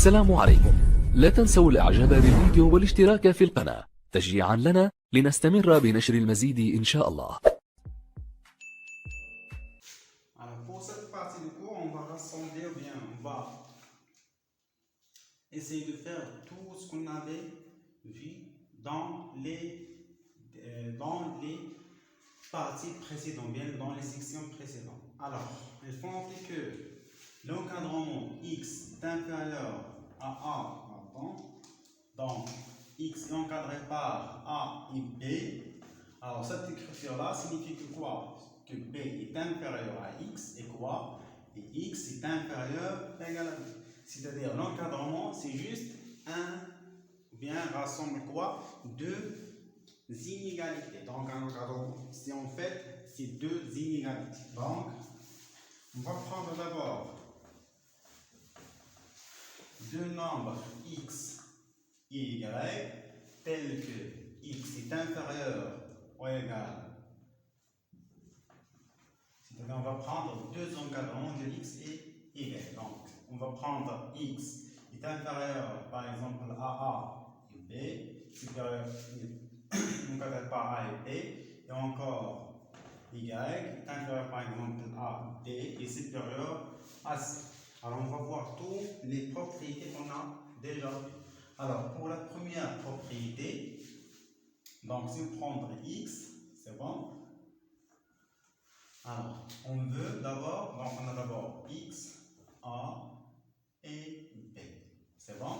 السلام عليكم. لا تنسوا الاعجاب بالفيديو والاشتراك في القناة تشجيعا لنا لنستمر بنشر المزيد إن شاء الله. Alors pour cette partie du cours, on va rassembler ou bien on va essayer de faire tout ce qu'on avait vu dans les parties précédentes, bien dans les sections précédentes. Alors, il faut noter que l'encadrement x est inférieur à a, pardon, donc x est encadré par a et b. Alors cette écriture-là signifie que quoi? Que b est inférieur à x et quoi? Et x est inférieur ou égal à b. C'est-à-dire l'encadrement, c'est juste un, ou bien rassemble quoi? Deux inégalités. Donc un encadrement, c'est en fait ces deux inégalités. Donc on va prendre d'abord deux nombres x et y tels que x est inférieur ou égal. C'est-à-dire on va prendre deux encadrements de x et y. Donc on va prendre x est inférieur par exemple à a et b, supérieur encadré par a et b, et encore y est inférieur par exemple à d et supérieur à c. Alors on va voir toutes les propriétés qu'on a déjà vues. Alors pour la première propriété, donc si on prend x, c'est bon. Alors on veut d'abord, donc on a d'abord x, a et b. C'est bon.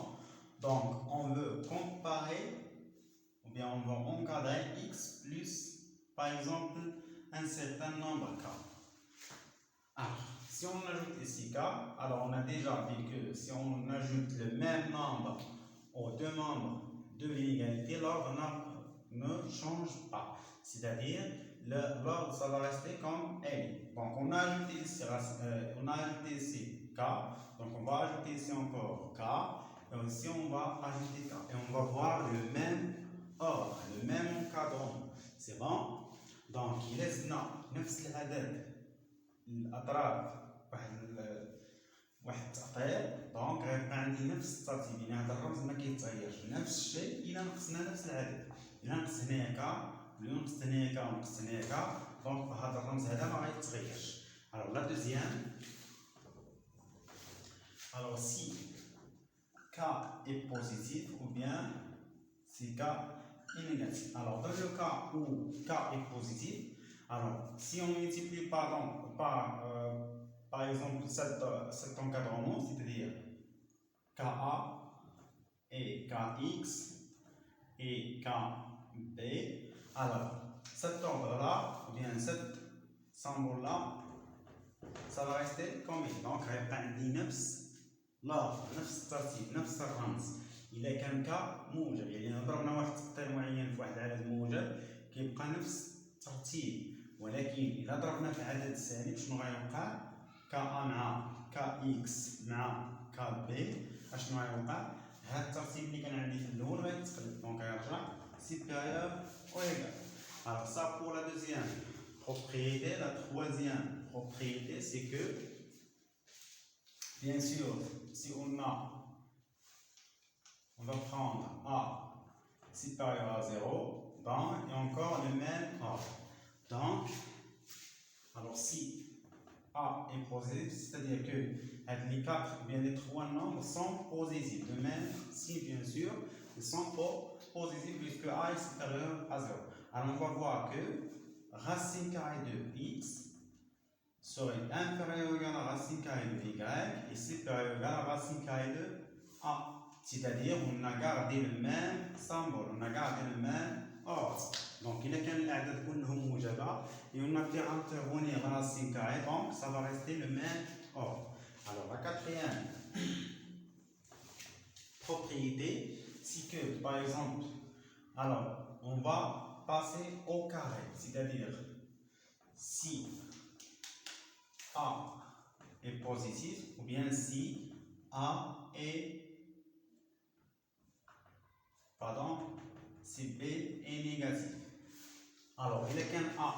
Donc on veut comparer, ou bien on veut encadrer x plus par exemple un certain nombre k. Alors, si on ajoute ici k, alors on a déjà vu que si on ajoute le même nombre aux deux membres de l'inégalité, l'ordre ne change pas. C'est-à-dire, l'ordre, ça va rester comme elle. Donc, on a ajouté ici, k, donc on va ajouter ici encore k, et ici on va ajouter k. Et on va voir le même ordre, le même encadrement. C'est bon? Donc, il laisse نفس العدد الاطراف واحد التقطير، دونك غيبقى عندي نفس الترتيب، يعني هذا الرمز ما كيتغيرش. نفس الشيء الى نقصنا نفس العدد، الى نقص هنايا ك الى نقص هنايا ك ونقص هنايا ك، دونك هذا الرمز هذا ما غيتغيرش. alors la deuxième, alors si k est positif ou bien si k est négatif. Alors dans le cas où k est positif, alors si on multiplie par exemple cet encadrement, c'est-à-dire KA et KX et KB, alors cet ordre-là, ou bien cet symbole-là, ça va rester comme il. Donc غيبقى عندي نفس الأرض، نفس الترتيب، نفس الرمز. إذا كان ك موجب، يعني ضربنا واحد التقطير معين في واحد العدد موجب كيبقى نفس الترتيب، ولكن إذا ضربنا في عدد سالب شنو غيوقع؟ ك A مع ك X مع ك B، اشنو غيوقع؟ هاد الترتيب اللي كان عندي في الأول غيتقلب، دونك غيرجع supérieur ou égal. Alors ça pour la deuxième propriété. La troisième propriété, c'est que bien sûr, si on va prendre A supérieur à 0, donc, et encore le même ordre. Donc, alors si A est positif, c'est-à-dire que les quatre, bien les trois nombres sont positifs. De même, si bien sûr, ils sont positifs puisque A est supérieur à 0. Alors on va voir que racine carrée de x serait inférieur ou égal à racine carrée de y et supérieur ou égal à racine carrée de a. C'est-à-dire on a gardé le même symbole, on a gardé le même ordre. Donc il a qu'un l'adad كلهم موجبة et on a fait intervenir racine carrée, donc ça va rester le même ordre. Alors la quatrième propriété, c'est que par exemple, alors on va passer au carré, c'est-à-dire si A est positif ou bien si A est si B est négatif. Alors il y a qu'un A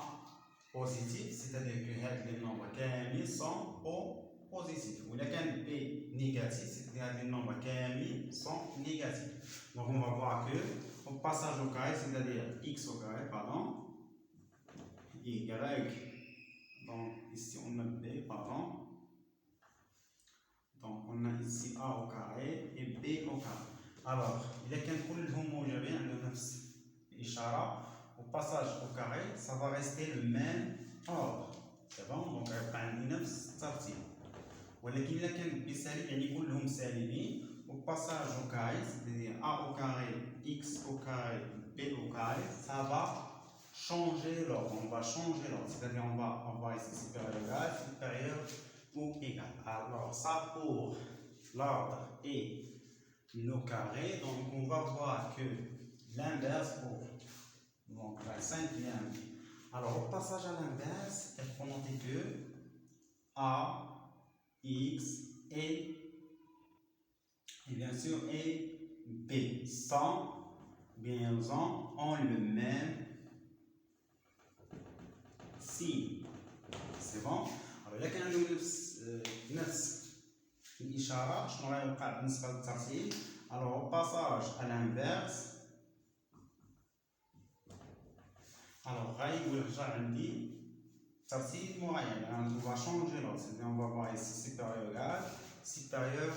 positif, c'est-à-dire que les nombres كاملين sont positif. Ou là, quand B négatif, c'est-à-dire les nombres KMI sont négatifs. Donc, on va voir que au passage au carré, c'est-à-dire x au carré, pardon, y, donc ici on a B, pardon, donc on a ici A au carré et B au carré. Alors, إذا كان كلهم موجبين عندهم نفس الإشارة au passage au carré, ça va rester le même ordre. C'est bon? Donc, غيبقى عندي نفس الترتيب. ولكن إذا كان B سالب يعني كلهم سالبين au passage au carré, c'est-à-dire A au carré, X au carré, B au carré, ça va changer l'ordre. On va changer l'ordre, c'est-à-dire on va avoir ici supérieur égal, supérieur ou égal. Alors, ça pour l'ordre et le carré, donc on va voir que l'inverse pour donc la cinquième. Alors, au passage à l'inverse, il faut noter que A, X et bien sûr et B sont bien ont le même signe. C'est bon? Alors, إذا كان عندهم نفس الإشارة شنو غيوقع بالنسبة للترتيب؟ Alors, au passage à l'inverse, alors غيرجع عندي ترتيب معين. يعني on va changer l'ordre. C'est-à-dire on va voir ici supérieur égal, supérieur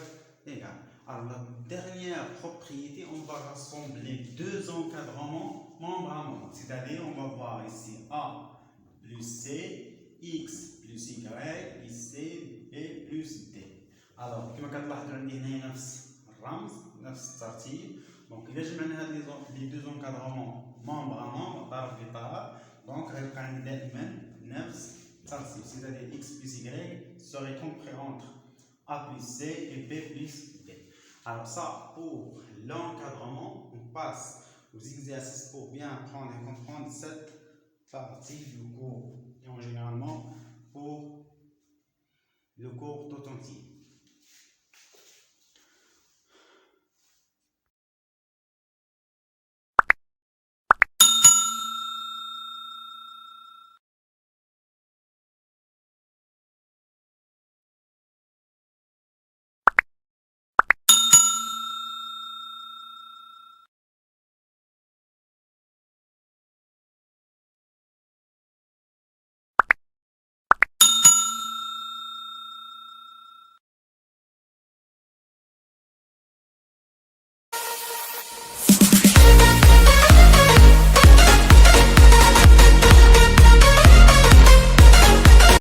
égal. Alors, la dernière propriété, on va rassembler deux encadrements membre à membre. C'est-à-dire, on va voir ici A plus C, X plus Y, et C, B plus D. Alors, كما كتلاحظوا عندي هنا نفس الرمز نفس الترتيب. دونك إذا جمعنا هاد لي دو encadrements membre à membre طرف بطرف دونك غيبقى عندي دائما نفس الترتيب. C'est-à-dire X plus Y serait compris entre A plus C et B plus D. Alors ça, pour l'encadrement, on passe aux exercices pour bien apprendre et comprendre cette partie du cours. Et en généralement, pour le cours tout entier.